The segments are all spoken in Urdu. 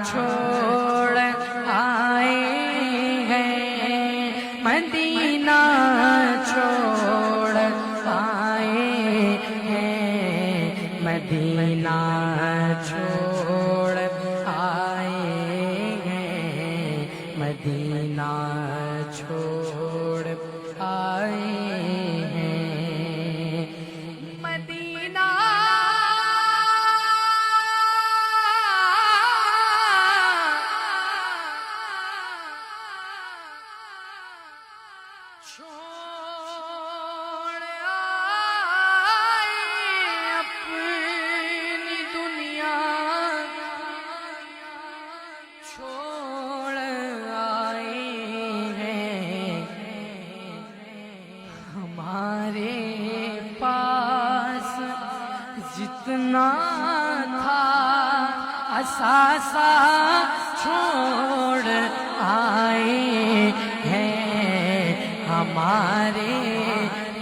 چھوڑ آئے ہیں مدینہ چھوڑ آئے ہیں مدینہ چھوڑ آئے ہیں مدینہ چھوڑ آئے ہیں مدینہ چھوڑ آئے اپنی دنیا چھوڑ آئے ہیں ہمارے پاس جتنا تھا اثاثہ چھوڑ آئے ہیں ہمارے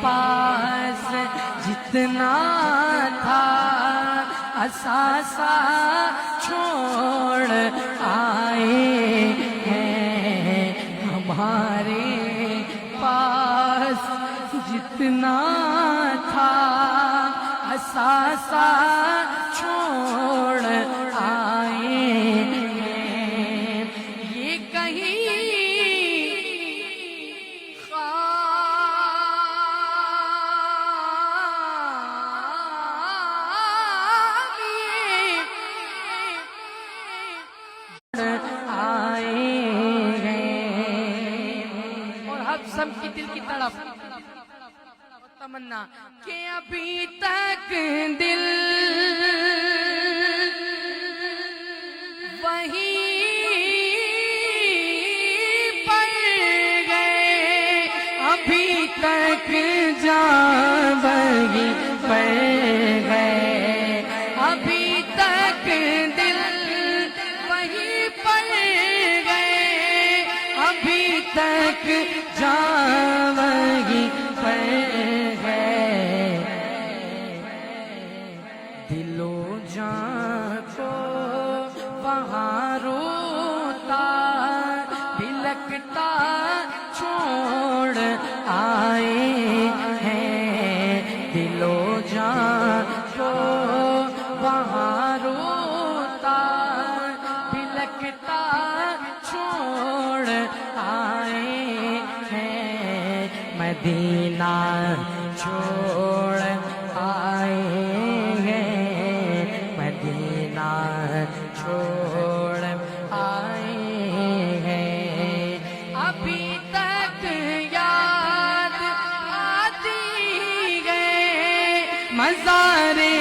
پاس جتنا تھا اثاثہ چھوڑ آئے ہیں ہمارے پاس جتنا تھا اثاثہ چھوڑ آئے ہیں یہ کہیں سب کی دل کی تڑپ تمنا کہ ابھی تک دل وہیں پر گئے ابھی تک جان وہیں پر گئے ابھی تک دل وہیں پر گئے ابھی تک جان وہیں پر گئے دل و جان کو وہاں روتا بلکتا چھوڑ آئے ہیں دل و جان کو وہاں روتا بلکتا چھوڑ آئے ہیں مدینہ چھوڑ آئے ہیں مدینہ چھوڑ آئے ہیں ابھی تک یاد آتی گئے مزارے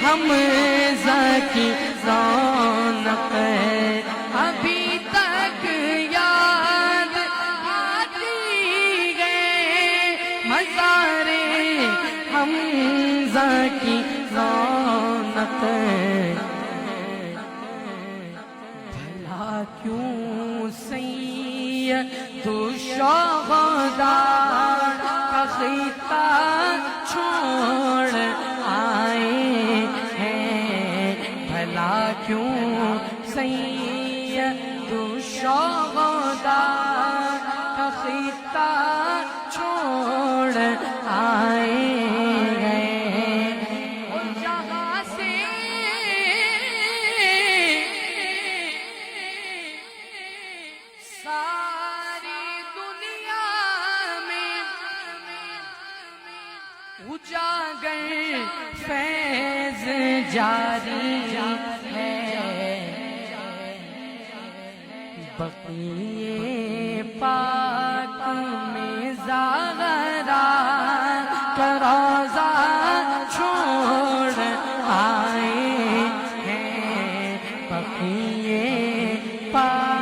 حمزہ کی رونق ابھی تک یاد آتی گئے مزارے حمزہ کی رونق بھلا کیوں سید شہداء کا خطہ چھوڑ آئے ہیں بھلا کیوں سید شہداء کا خطہ چھوڑ آئے ہیں ان جگہ سے ساری دنیا میں اجاگر فیض جاری ہے بقیے پاک میں زہرا کا روضہ چھوڑ آئے ہیں بقیے پاک